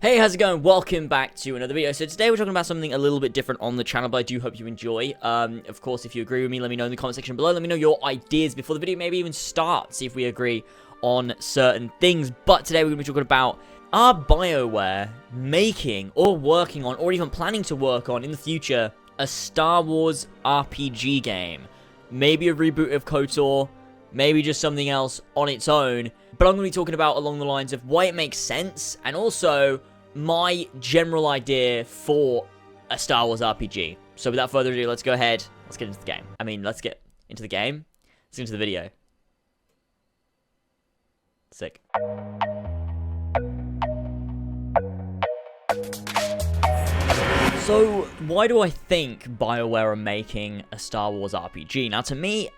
Hey, how's it going? Welcome back to another video. So today we're talking about something a little bit different on the channel, but I do hope you enjoy. Of course, if you agree with me, let me know in the comment section below. Let me know your ideas before the video maybe even starts, see if we agree on certain things. But today we're going to be talking about, are BioWare making or working on, or even planning to work on in the future, a Star Wars RPG game? Maybe a reboot of KotOR, maybe just something else on its own. But I'm going to be talking about along the lines of why it makes sense, and also my general idea for a Star Wars RPG. So without further ado, let's go ahead. Let's get into the game. Let's get into the game. Let's get into the video. Sick. So, why do I think BioWare are making a Star Wars RPG? Now, to me,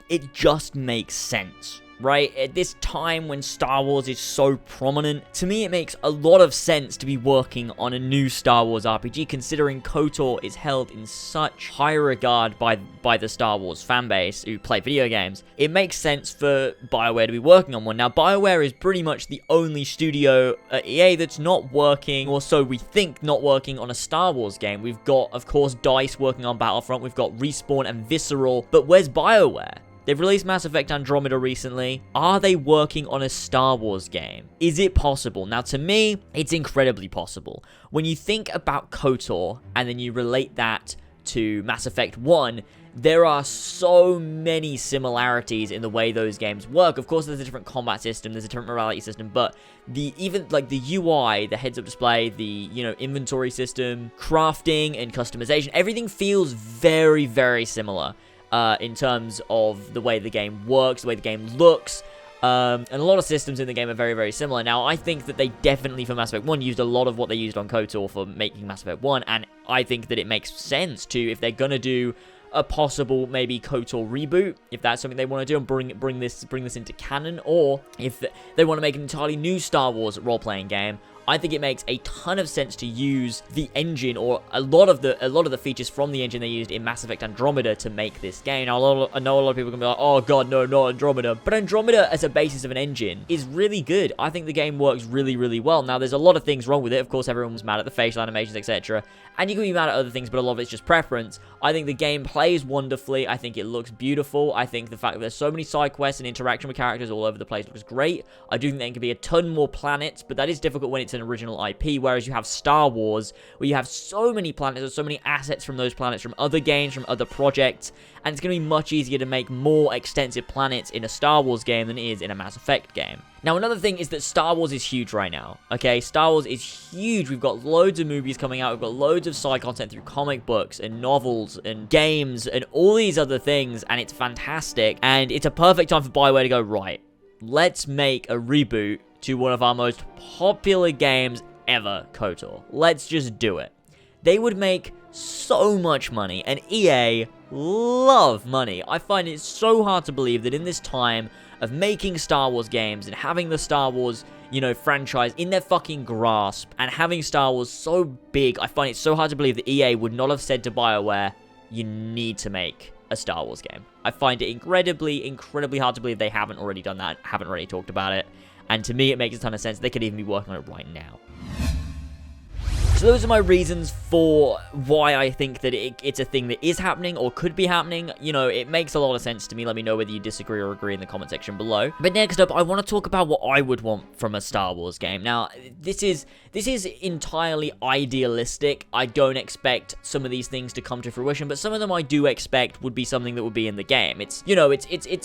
it just makes sense, right? At this time when Star Wars is so prominent, to me it makes a lot of sense to be working on a new Star Wars RPG, considering KotOR is held in such high regard by the Star Wars fanbase who play video games. It makes sense for BioWare to be working on one. Now, BioWare is pretty much the only studio at EA that's not working, or so we think, not working on a Star Wars game. We've got, of course, DICE working on Battlefront, we've got Respawn and Visceral, but where's BioWare? They've released Mass Effect Andromeda recently. Are they working on a Star Wars game? Is it possible? Now, to me, it's incredibly possible. When you think about KotOR, and then you relate that to Mass Effect 1, there are so many similarities in the way those games work. Of course, there's a different combat system, there's a different morality system, but even the UI, the heads-up display, the, inventory system, crafting and customization, everything feels very, very similar. In terms of the way the game works, the way the game looks, and a lot of systems in the game are very, very similar. Now, I think that they definitely, for Mass Effect 1, used a lot of what they used on KotOR for making Mass Effect 1, and I think that it makes sense to, if they're gonna do a possible, maybe, KotOR reboot, if that's something they want to do, and bring this into canon, or if they want to make an entirely new Star Wars role-playing game, I think it makes a ton of sense to use the engine, or a lot of the features from the engine they used in Mass Effect Andromeda to make this game. Now, I know a lot of people are going to be like, oh god, no, not Andromeda. But Andromeda as a basis of an engine is really good. I think the game works really, really well. Now, there's a lot of things wrong with it. Of course, everyone's mad at the facial animations, etc. And you can be mad at other things, but a lot of it's just preference. I think the game plays wonderfully. I think it looks beautiful. I think the fact that there's so many side quests and interaction with characters all over the place looks great. I do think there can be a ton more planets, but that is difficult when it's an original IP, whereas you have Star Wars, where you have so many planets, there's so many assets from those planets, from other games, from other projects, and it's going to be much easier to make more extensive planets in a Star Wars game than it is in a Mass Effect game. Now, another thing is that Star Wars is huge right now, okay? Star Wars is huge. We've got loads of movies coming out, we've got loads of side content through comic books and novels and games and all these other things, and it's fantastic, and it's a perfect time for BioWare to go, right, let's make a reboot to one of our most popular games ever, KotOR. Let's just do it. They would make so much money, and EA love money. I find it so hard to believe that in this time of making Star Wars games and having the Star Wars, franchise in their fucking grasp, and having Star Wars so big, I find it so hard to believe that EA would not have said to BioWare, you need to make a Star Wars game. I find it incredibly, incredibly hard to believe they haven't already done that, haven't already talked about it. And to me, it makes a ton of sense. They could even be working on it right now. So those are my reasons for why I think that it's a thing that is happening or could be happening. It makes a lot of sense to me. Let me know whether you disagree or agree in the comment section below. But next up, I want to talk about what I would want from a Star Wars game. Now, this is entirely idealistic. I don't expect some of these things to come to fruition, but some of them I do expect would be something that would be in the game. It's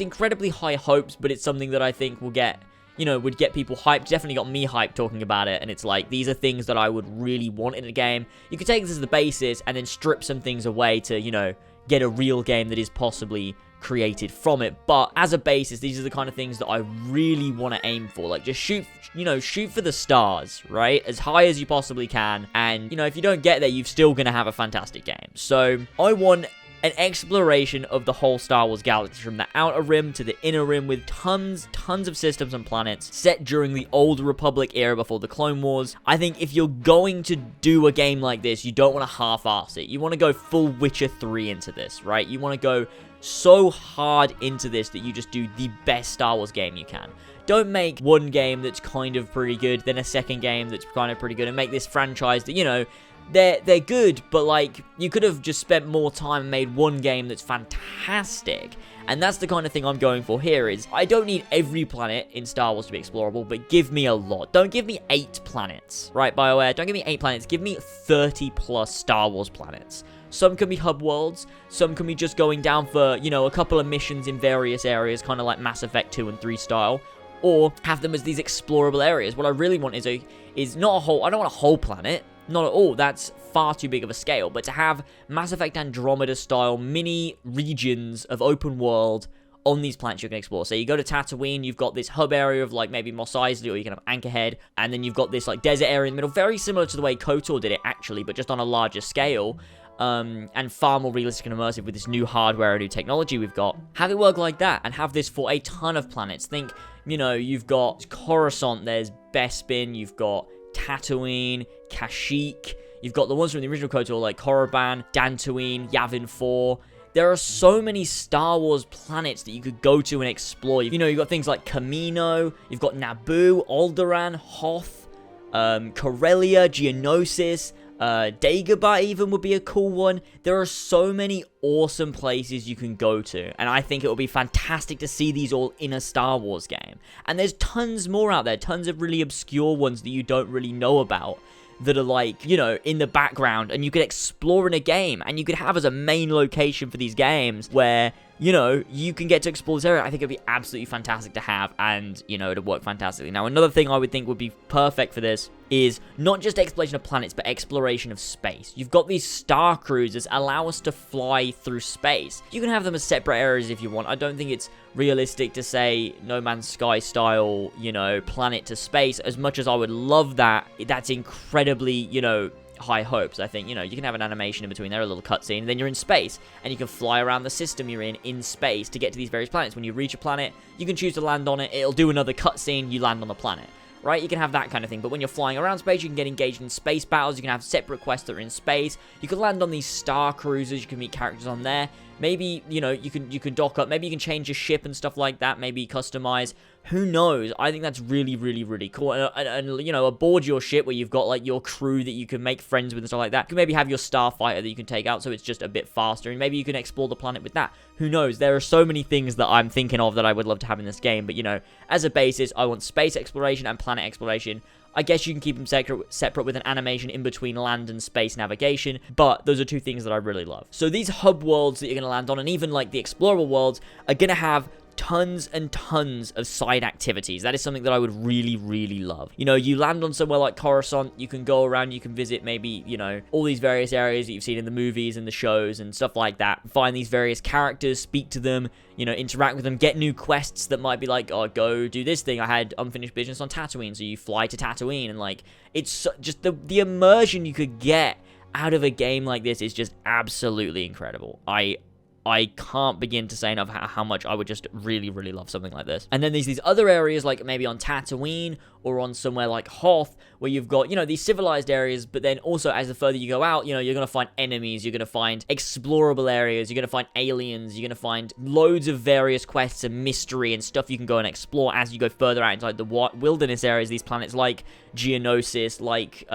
incredibly high hopes, but it's something that I think will get would get people hyped. Definitely got me hyped talking about it, and it's like, these are things that I would really want in a game. You could take this as the basis and then strip some things away to, get a real game that is possibly created from it. But as a basis, these are the kind of things that I really want to aim for. Like, just shoot for the stars, right? As high as you possibly can. And, if you don't get there, you're still going to have a fantastic game. So, I want an exploration of the whole Star Wars galaxy, from the outer rim to the inner rim, with tons of systems and planets set during the old Republic era before the Clone Wars. I think if you're going to do a game like this, you don't want to half-ass it. You want to go full Witcher 3 into this, right? You want to go so hard into this that you just do the best Star Wars game you can. Don't make one game that's kind of pretty good, then a second game that's kind of pretty good, and make this franchise that, you know, they're good, but, like, you could have just spent more time and made one game that's fantastic. And that's the kind of thing I'm going for here. Is I don't need every planet in Star Wars to be explorable, but give me a lot. Don't give me 8 planets, right, BioWare? Don't give me 8 planets. Give me 30 plus Star Wars planets. Some can be hub worlds, some can be just going down for, you know, a couple of missions in various areas, kind of like Mass Effect 2 and 3 style, or have them as these explorable areas. What I really want is not a whole, I don't want a whole planet, not at all, that's far too big of a scale, but to have Mass Effect Andromeda style mini regions of open world on these planets you can explore. So you go to Tatooine, you've got this hub area of, like, maybe Mos Eisley, or you can have Anchorhead, and then you've got this, like, desert area in the middle, very similar to the way KotOR did it, actually, but just on a larger scale, and far more realistic and immersive with this new hardware and new technology we've got. Have it work like that, and have this for a ton of planets. Think, you know, you've got Coruscant, there's Bespin, you've got Tatooine, Kashyyyk, you've got the ones from the original KotOR, like Korriban, Dantooine, Yavin 4. There are so many Star Wars planets that you could go to and explore. You know, you've got things like Kamino, you've got Naboo, Alderaan, Hoth, Corellia, Geonosis, Dagobah even would be a cool one. There are so many awesome places you can go to, and I think it would be fantastic to see these all in a Star Wars game. And there's tons more out there, tons of really obscure ones that you don't really know about, that are, like, you know, in the background, and you could explore in a game, and you could have as a main location for these games where, you know, you can get to explore this area. I think it'd be absolutely fantastic to have, and, you know, it'd work fantastically. Now, another thing I would think would be perfect for this is not just exploration of planets, but exploration of space. You've got these star cruisers allow us to fly through space. You can have them as separate areas if you want. I don't think it's realistic to say No Man's Sky style, you know, planet to space. As much as I would love that, that's incredibly, you know, high hopes. I think, you know, you can have an animation in between there, a little cutscene, and then you're in space, and you can fly around the system you're in space to get to these various planets. When you reach a planet, you can choose to land on it, it'll do another cutscene, you land on the planet, right? You can have that kind of thing. But when you're flying around space, you can get engaged in space battles, you can have separate quests that are in space, you can land on these star cruisers, you can meet characters on there. Maybe, you know, you can dock up, maybe you can change your ship and stuff like that, maybe customize. Who knows? I think that's really, really, really cool. And you know, aboard your ship where you've got, like, your crew that you can make friends with and stuff like that, you can maybe have your starfighter that you can take out so it's just a bit faster, and maybe you can explore the planet with that. Who knows? There are so many things that I'm thinking of that I would love to have in this game, but, you know, as a basis, I want space exploration and planet exploration. I guess you can keep them separate with an animation in between land and space navigation, but those are two things that I really love. So these hub worlds that you're going to land on, and even, like, the explorable worlds, are going to have tons and tons of side activities. That is something that I would really, really love. You know, you land on somewhere like Coruscant, you can go around, you can visit maybe, you know, all these various areas that you've seen in the movies and the shows and stuff like that. Find these various characters, speak to them, you know, interact with them, get new quests that might be like, oh, go do this thing. I had unfinished business on Tatooine, so you fly to Tatooine, and, like, it's just the immersion you could get out of a game like this is just absolutely incredible. I can't begin to say enough how much I would just really, really love something like this. And then there's these other areas, like maybe on Tatooine or on somewhere like Hoth, where you've got, you know, these civilized areas, but then also as the further you go out, you know, you're going to find enemies, you're going to find explorable areas, you're going to find aliens, you're going to find loads of various quests and mystery and stuff you can go and explore as you go further out inside the wilderness areas, these planets like Geonosis, like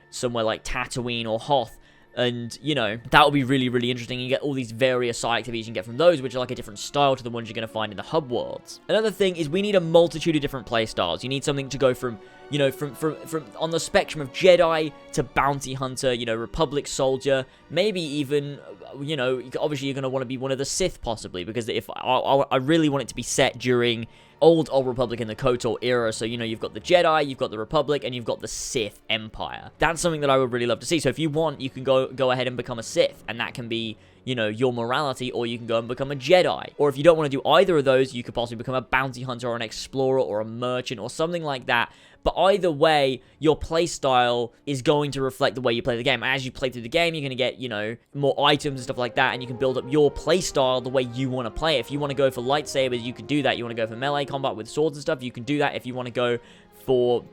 somewhere like Tatooine or Hoth. And, you know, that will be really, really interesting. You get all these various side activities you can get from those, which are like a different style to the ones you're going to find in the hub worlds. Another thing is we need a multitude of different play styles. You need something to go from, you know, from on the spectrum of Jedi to bounty hunter, you know, Republic soldier, maybe even, you know, obviously you're going to want to be one of the Sith possibly, because if I really want it to be set during old Republic in the KotOR era, so, you know, you've got the Jedi, you've got the Republic, and you've got the Sith Empire. That's something that I would really love to see. So if you want, you can go ahead and become a Sith, and that can be, you know, your morality, or you can go and become a Jedi. Or if you don't want to do either of those, you could possibly become a bounty hunter or an explorer or a merchant or something like that. But either way, your playstyle is going to reflect the way you play the game. As you play through the game, you're going to get, you know, more items and stuff like that, and you can build up your playstyle the way you want to play. If you want to go for lightsabers, you can do that. You want to go for melee combat with swords and stuff, you can do that. If you want to go for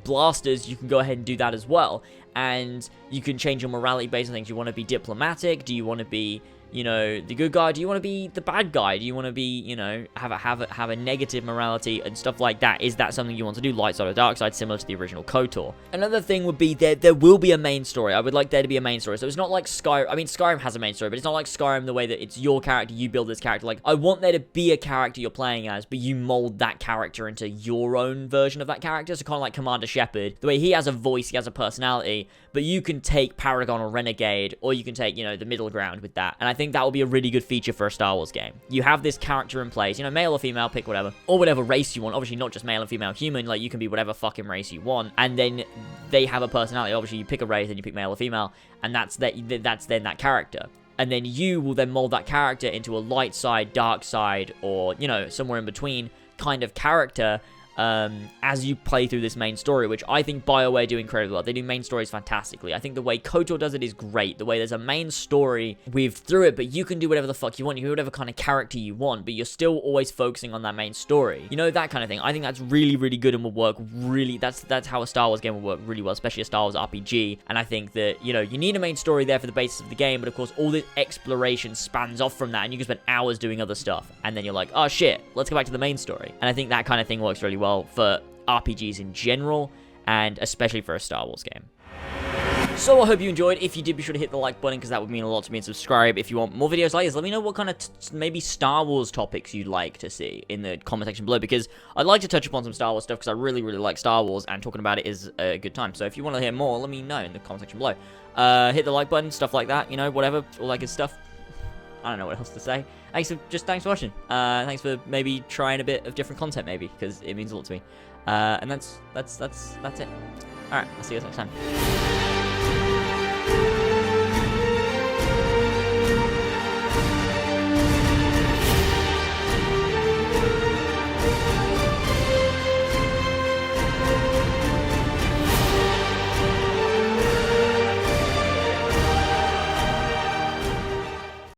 blasters, you can go ahead and do that as well. And you can change your morality based on things. You want to be diplomatic? Do you want to be, you know, the good guy? Do you want to be the bad guy? Do you want to be, you know, have a negative morality and stuff like that? Is that something you want to do? Light side or dark side, similar to the original KotOR. Another thing would be there will be a main story. I would like there to be a main story. So it's not like Skyrim. I mean, Skyrim has a main story, but it's not like Skyrim the way that it's your character, you build this character. Like, I want there to be a character you're playing as, but you mold that character into your own version of that character. So kind of like Commander Shepard, the way he has a voice, he has a personality, but you can take Paragon or Renegade, or you can take, you know, the middle ground with that. And I think that will be a really good feature for a Star Wars game. You have this character in place, you know, male or female, pick whatever, or whatever race you want. Obviously not just male and female human, like you can be whatever fucking race you want, and then they have a personality. Obviously you pick a race and you pick male or female, and that's then that character. And then you will then mold that character into a light side, dark side, or, you know, somewhere in between kind of character, as you play through this main story, which I think BioWare do incredibly well. They do main stories fantastically. I think the way KotOR does it is great. The way there's a main story weaved through it, but you can do whatever the fuck you want. You can do whatever kind of character you want, but you're still always focusing on that main story. You know, that kind of thing. I think that's really, really good and will work really... That's how a Star Wars game will work really well, especially a Star Wars RPG. And I think that, you know, you need a main story there for the basis of the game, but of course, all this exploration spans off from that, and you can spend hours doing other stuff. And then you're like, oh shit, let's go back to the main story. And I think that kind of thing works really well for RPGs in general, and especially for a Star Wars game. So I hope you enjoyed. If you did, be sure to hit the like button, because that would mean a lot to me, and subscribe. If you want more videos like this, let me know what kind of maybe Star Wars topics you'd like to see in the comment section below, because I'd like to touch upon some Star Wars stuff, because I really, really like Star Wars, and talking about it is a good time. So if you want to hear more, let me know in the comment section below. Hit the like button, stuff like that, you know, whatever, all that good stuff. I don't know what else to say. Thanks for watching. Thanks for maybe trying a bit of different content, maybe, because it means a lot to me. And that's it. Alright, I'll see you guys next time.